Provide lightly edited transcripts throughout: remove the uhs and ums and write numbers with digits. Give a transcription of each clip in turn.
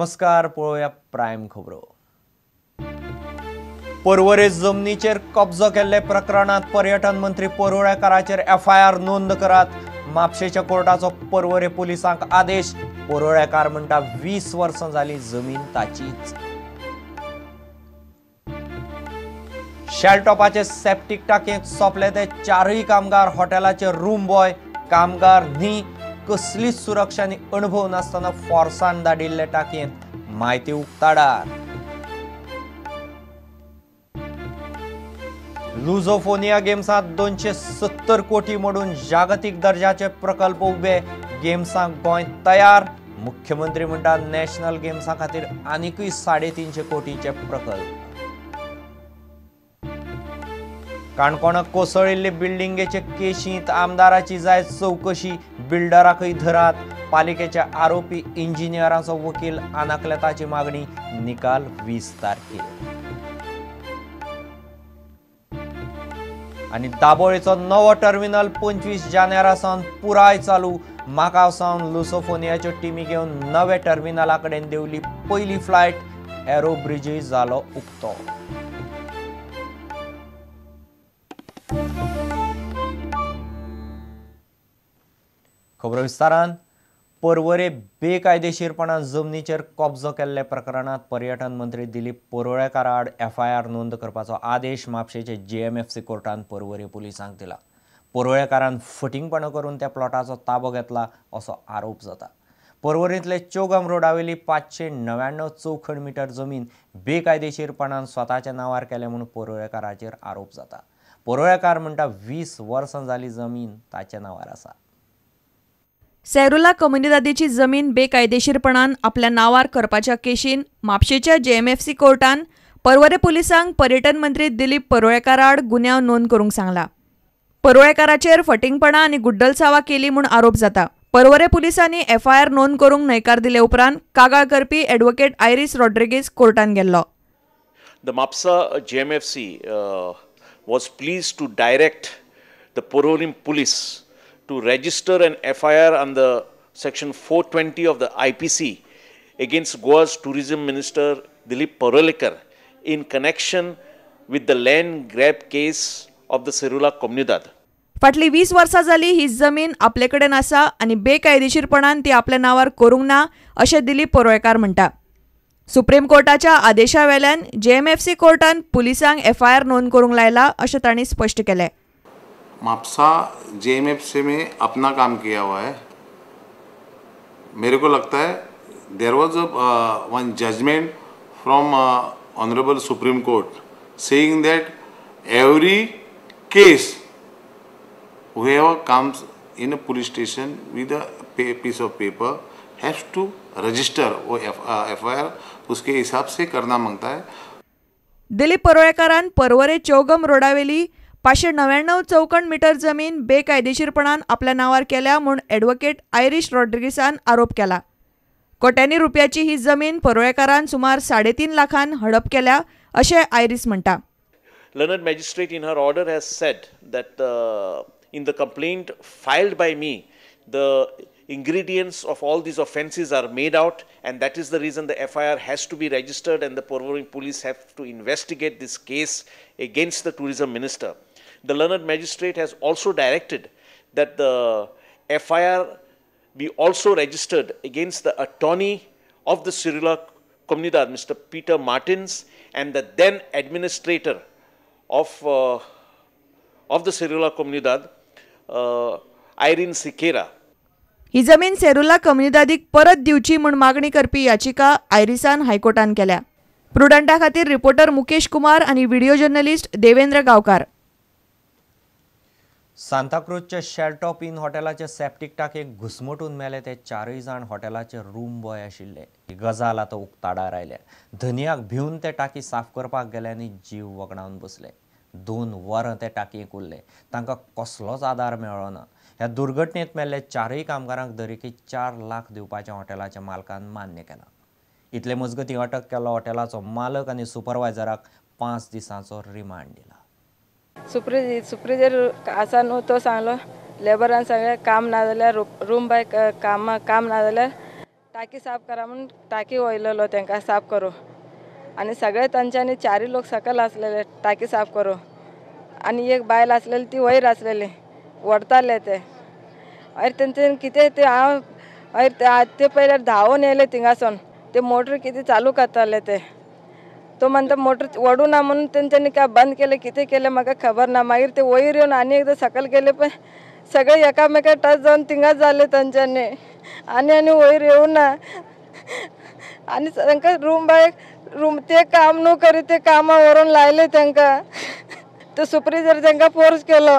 नमस्कार, पळोवया प्रायम खबरो। पर्वरे जमनीचेर कब्जो केल्ले प्रकरणात पर्यटन मंत्री परुळेकाराचेर एफआयआर नोंद करात। म्हापशेच्या कोर्टाचो पर्वरे पुलिसांक आदेश। परुळेकार म्हणटा 20 वर्सां जाली जमीन ताचीच। शेलटॉपाचे सेप्टिक टाकयेंत सोंपले ते 4 कामगार हॉटेलाचे रूम बॉय। कामगार न्ही, कसलीच सुरक्षा आनी अणभव नासतना फोर्सान धाडिल्ले टाकयेंत म्हायती उक्ताडार। लुझोफोनिया गेम्सांत 270 कोटी मोडून जागतीक दर्जाचे प्रकल्प उबे। गेम्सांक गोंय तयार। मुख्यमंत्री म्हणटा नॅशनल गेम्सां खातीर आनीकूय 350 कोटीचे प्रकल्प। काणकोणाक कोसळिल्ले बिल्डिंगेचे केशींत आमदाराची जाय चौकशी। बिल्डराकय धरात। पालिकेचे आरोपी इंजिनियरांचो वकील आनाकलेताची मागणी। निकाल 20 तारखेर। आनी दाबोळेचो नवो टर्मिनल 25 जानेरासावन पुराय चालू। माकाव सावन लुसोफोनियाच्यो टिमी घेवन नवे टर्मिनला कडेन देंवली पयली फ्लायट। एरो ब्रिजय जालो उक्तो। खबर विस्तारान। पर्वरे बेकायदेशीरपणान जमनीचेर कब्जो केल्ले प्रकरणात पर्यटन मंत्री दिलीप परुळेकार आड एफआयआर नोंद करपाचो आदेश म्हापशेचे जेएमएफसी कोर्टान पर्वरे पुलिसांक दिला। परुळेकारान फटिंगपणां करून त्या प्लॉटाचो ताबो घेतला असो आरोप जाता। पर्वरेंतले चौगम रोडावेली 599 चौखण मीटर जमीन बेकायदेशीरपणान स्वताच्या नांवार केले म्हूण परुळेकाराचेर आरोप जाता। परुळेकार म्हणटा 20 वर्सां जाली जमीन ताच्या नांवार आसा। सेरुला कम्युनिदादीची जमीन बेकायदेशीरपणान आपल्या नांवार करपाच्या केशीन म्हापशेच्या जेएमएफसी कोर्टान पर्वरे पुलिसांक पर्यटन मंत्री दिलीप परुळेकार आड गुन्यांव नोंद करूंक सांगला। परुळेकाराचेर फटिंगपणां आनी गुड्डलसावा केली म्हूण आरोप जाता। पर्वरे पुलिसांनी एफआयआर नोंद करूंक न्हयकार दिले उपरांत कागाळ करपी एडवोकेट आयरिस रॉड्रिगीस कोर्टान गेल्लो। The MAPSA JMFC was pleased to direct the Porvorim police to register an FIR under section 420 of the IPC against Goa's tourism minister Dilip Parulekar in connection with the land grab case of the Serula Comunidad. फाटली 20 वर्सां जाली ही जमीन आपले कडेन आसा आनी बेकायदेशीरपणान ती आपल्या नांवार करूंक ना अशें दिलीप परुळेकार म्हणटा। सुप्रीम कोर्टाच्या आदेशा वेल्यान जेएमएफसी कोर्टान पुलिसांक एफआयआर नोंद करूंक लायला अशें तांणी स्पश्ट केलें। मापसा जेएमएफसी में अपना काम किया हुआ है। मेरे को लगता है there was one judgment from honourable Supreme Court saying that every case whoever comes in a police station with a piece of paper has to register वो FIR उसके हिसाब से करना मांगता है। दिलीप परुळेकारान पर्वरे चौगम रोडावेली 599 चौखण मीटर जमीन बेकायदेशीरपणान आपल्या नांवार केल्या म्हूण एडवोकेट आयरिश रॉड्रिगीसान आरोप केला। कोट्यांनी रुपयाची ही जमीन परुळेकारान सुमार 3.5 लाखांत हडप केल्या अशें आयरिस म्हणटा। Learned magistrate in her order has said that in the complaint filed by me, the ingredients of all these offences are made out, and that is the reason the FIR has to be registered and the Porvorim police have to investigate this case against the tourism minister. The learned magistrate has also directed that the FIR be also registered against the attorney of the Serula Comunidad, Mr. Peter Martins, and the then administrator of the Serula Comunidad, Irene Siqueira. ही जमीन सेरुला कम्युनिदादीक परत दिवची म्हूण मागणी करपी याचिका आयरिसान हायकोर्टान केल्या। प्रुडंटा खातीर reporter Mukesh Kumar आनी video journalist Devendra Gaonkar. सांताक्रूजच्या शेलटॉप इन हॉटेलाचे सेप्टिक टाकयेक घुसमटून मेले ते 4 जाण हॉटेलाचे रूम बॉय आशिल्ले। ही गजाल आतां उक्ताडार आयल्या। धनियाक भिवन ते टाकी साफ करपाक गेल्यांनी जीव वगडावन बसले। 2 वरां ते टाकयेक उरले। तांकां कसलोच आदार मेळ्ळो ना। ह्या दुर्घटनेत मेल्ले 4 कामगारांक दरेकी 4 लाख दिवपाचें हॉटेलाच्या मालकान मान्य केलां। इतले मजगतीं अटक केल्लो हॉटेलाचो मालक आनी सुपरवायझराक 5 दिसांचो रिमांड दिला। सुप्रिजर आसा न्हू तो सांगलो लेबरान सांगलें काम ना जाल्यार रूम बाय काम ना जाल्यार टाकी साफ करा म्हणून टाकी वयलेलो तांकां साफ करू आणि सगळे तांच्यांनी चारी लोक सकल असलेले टाकी साफ करू आणि एक बायल असलेली ती वयर असलेली वडताले ते अरे तेंच्यानी कितें ते हांव अरे ते पयले धांवून येयले थिंगासून ते मोटर कितें चालू करताले ते तो म्हणता मोटर ओडू ना म्हणून तेंच्यांनी काय बंद केले कितें केलें म्हाका खबर ना मागीर ते वयर येवन आनी एकदां सकल गेले पण सगळे एकामेका टच जावन थिंगाच जाले तांच्यांनी आनी वयर येवं ना आनी तांकां रूम ते काम न्हू करी ते कामां व्हरून लायले तांकां तो सुपरवायझर तांकां फोर्स केलो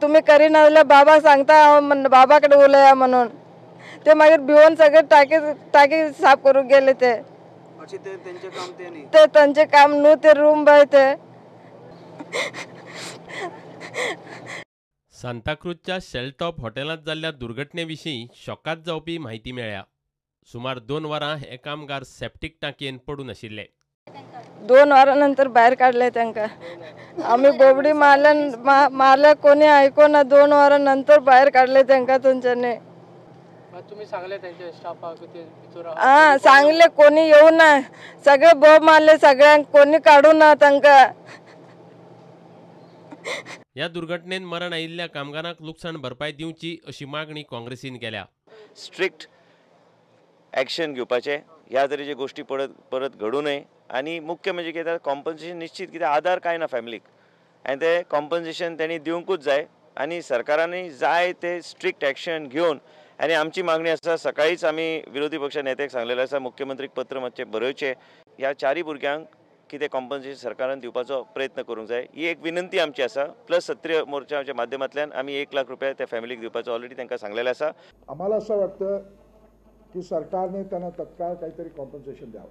तुम्ही करिना जाल्यार बाबा सांगता हांव बाबा कडेन उलया म्हणून ते मागीर भिवून सगळे टाकी साफ करूंक गेले ते तांचे काम न्हू ते रूम बाय ते सांताक्रूजच्या शेलटॉप हॉटेलांत जाल्ल्या दुर्घटनेविशीं शॉकात जावपी म्हायती मेळ्ळ्या. सुमार 2 वरां हे कामगार सेप्टीक टांकयेन पडून आशिल्ले. 2 वरां नंतर भायर काडले तांकां आमी बोबडी मारल्या कोणी आयकोना 2 वरां नंतर भायर काडले तांकां थंयच्यानी. तुम्ही सांगले त्यांच्या स्टाफाक सांगले कोणी येऊ ना सगळे बोब मारले सगळ्यांक कोणी काडू ना तांकां. ह्या दुर्घटनेन मरण आयिल्ल्या कामगारांक लुकसाण भरपाय दिवची अशी मागणी काँग्रेसीन केल्या. स्ट्रिक्ट ॲक्शन घेवपाचें ह्या तरेचे गोष्टी परत घडू नये आनी मुख्य म्हणजे कितें कॉम्पन्सेशन निश्चित कितें आधार कांय ना फॅमिलीक आनी ते कॉम्पन्सेशन तेणी दिवंकूच जाय आनी सरकारांनी जाय ते स्ट्रिक्ट ॲक्शन घेवन आनी आमची मागणी आसा सकाळीच आमी विरोधी पक्ष नेत्याक सांगलेलें आसा मुख्यमंत्रीक पत्र मातशें बरोवचें ह्या 4 भुरग्यांक कितें कॉम्पन्सेशन सरकारान दिवपाचो प्रयत्न करूंक जाय ही एक विनंती आमची आसा. प्लस क्षत्रिय मोर्चाच्या माध्यमांतल्यान आमी 1 लाख रुपया त्या फॅमिलीक दिवपाचो ऑलरेडी तांकां सांगलेलें आसा. आम्हाला असं वाटतं की सरकारने त्यांना तत्काळ काहीतरी कॉम्पन्सेशन द्यावं.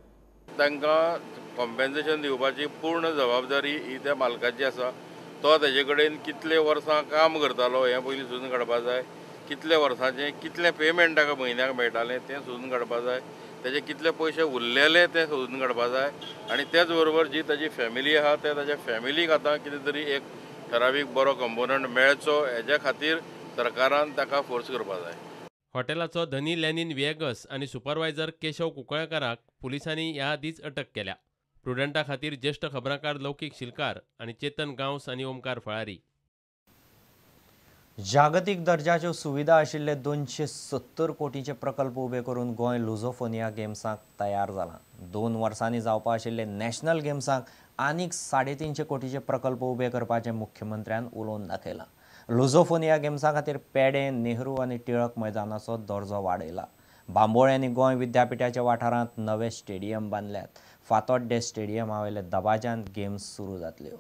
तांकां कॉम्पेन्सेशन दिवपाची पूर्ण जबाबदारी ही त्या मालकाची आसा. तो तेजे कडेन कितले वर्सां काम करतालो हें पयलीं सोदून काडपाक जाय. कितले वर्सांचें कितलें पेमेंट ताका म्हयन्याक मेळटालें तें सोदून काडपाक जाय. तेजे कितले पयशे उरलेले ते सोदून काडपाक जाय आनी त्याच बरोबर जी ताजी फॅमिली आहा ते ताज्या फॅमिलीक आतां कितें तरी एक ठरावीक बरो कंपोनंट मेळचो हेज्या खातीर सरकारान ताका फोर्स करपाक जाय. हॉटेलाचो धनी लॅनिन विएगस आनी सुपरवायझर केशव कुंकळकाराक पुलिसांनी ह्या आदींच अटक केल्या. प्रुडंटा खातीर ज्येश्ठ खबराकार लौकीक शिलकार आनी चेतन गांवस आनी ओमकार फळारी. जागतीक दर्जाच्यो सुविधा आशिल्ले 270 कोटीचे प्रकल्प उबे करून गोंय लुझोफोनिया गेम्साक तयार जालां. 2 वर्सांनी जावपा आशिल्ले नॅशनल गेम्साक आनीक 350 कोटीचे प्रकल्प उबे करपाचें मुख्यमंत्र्यान उलोवन दाखयलां. लुझोफोनिया गेम्सा खातीर पेडे, नेहरू आनी टिळक मैदानाचो दर्जो वाडयला. बांबोळे आनी गोंय विद्यापिठाच्या वाठारांत नवे स्टेडियम बांदल्यात. फातोड्डे स्टेडियमा वयले दबाज्यान गेम्स सुरू जातल्यो.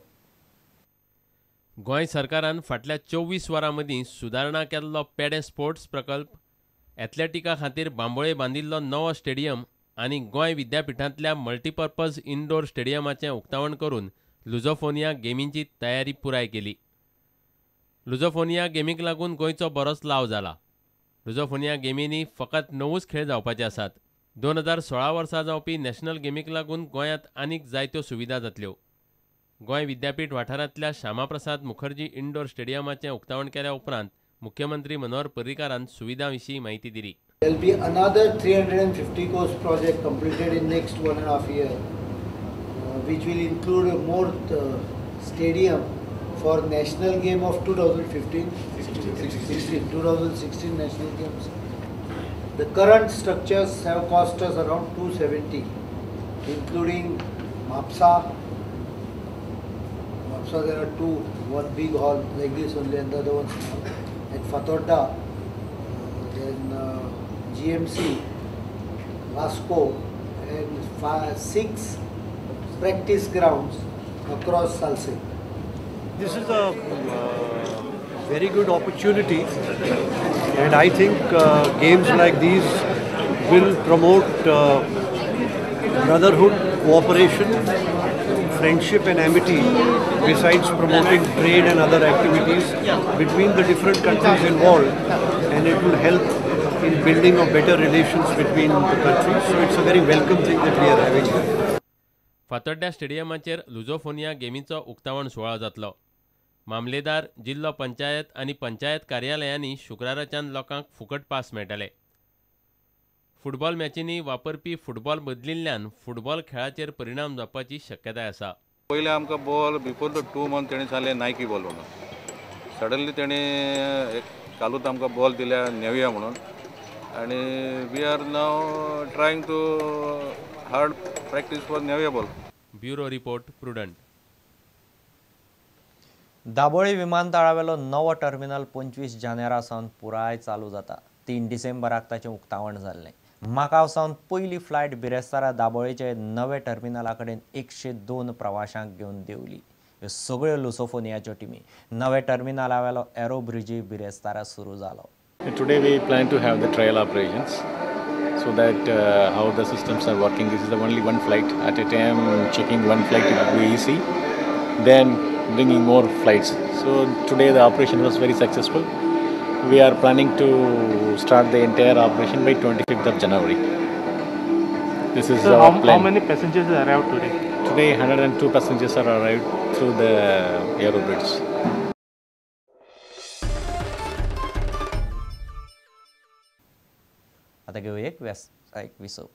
गोंय सरकारान फाटल्या 24 वरां मदीं सुदारणा केल्लो पेडे स्पोर्ट्स प्रकल्प, एथलेटिका खातीर बांबोळे बांदिल्लो नवो स्टेडियम आनी गोंय विद्यापिठांतल्या मल्टीपर्पज इनडोर स्टेडियमाचें उक्तावण करून लुझोफोनिया गेमींची तयारी पुराय केली. लुझोफोनिया गेमीक लागून गोंयचो बरोच लाव जाला. लुझोफोनिया गेमींनी फकत 9 खेळ जावपाचे आसात. 2016 वर्सा जावपी नॅशनल गेमीक लागून गोंयांत आनीक जायत्यो सुविधा जातल्यो. गोंय विद्यापीठ वाठारांतल्या श्यामाप्रसाद मुखर्जी इंडोर स्टेडियमाचें उक्तावण केल्या उपरांत मुख्यमंत्री मनोहर पर्रीकारान सुविधां विशीं माहिती दिली. There will be another 350 crores project completed in next 1.5 year, which will include a more stadium for national game of 2016 national games. The current structures have cost us around 270, including MAPSA. So there are 2, one big hall like this only and the other one at Fatodda, then GMC, Vasco and 6 practice grounds across Salse. This is a very good opportunity and I think games like these will promote brotherhood, cooperation, friendship and amity, besides promoting trade and other activities between the different countries involved, and it will help in building of better relations between the countries. So it's a very welcome thing that we are having here. फातोड्ड्या स्टेडियमाचेर लुझोफोनिया गेमीचो उक्तावण सुवाळो जातलो. मामलेदार, जिल्लो पंचायत आनी पंचायत कार्यालयांनी शुक्राराच्यान लोकांक फुकट pass मेळटले. Football मॅचींनी वापरपी फुटबॉल बदलिल्ल्यान फुटबॉल खेळाचेर परिणाम जावपाची शक्यताय आसा. पयले आमकां बॉल बिफोर द 2 months तेणी सांगलें नायकी बॉल म्हणून. सडनली तेणी कालूच आमकां बॉल दिल्या नेवया म्हणून आनी we are now trying to hard practice for नेवया ball. Bureau report Prudent. Dabolim विमानतळावेलो नवो टर्मिनल 25 जानेवारा सावन पुराय चालू जाता. 3 डिसेंबराक ताचें उक्तावण जाल्लें. माकाव सावन पयली फ्लायट बिरेस्तारा दाबोळेचे नवे टर्मिनला कडेन 102 प्रवाशांक घेवन देंवली. ह्यो सगळ्यो लुसोफोनियाच्यो टिमी. नवे टर्मिनलावेलो एरो ब्रिजी बिरेस्तारा सुरू जालो. Today we plan to have the trial operations so that how the systems are working. This is the only one flight at a time. Checking one flight will be easy. Then bringing more flights. So today the operation was very successful. We are planning to start the entire operation by 25th of January. This is our plan. How many passengers arrived today? Today 102 passengers are arrived through the Aerobridge. आता घेऊ एक व्यावसायिक विसव.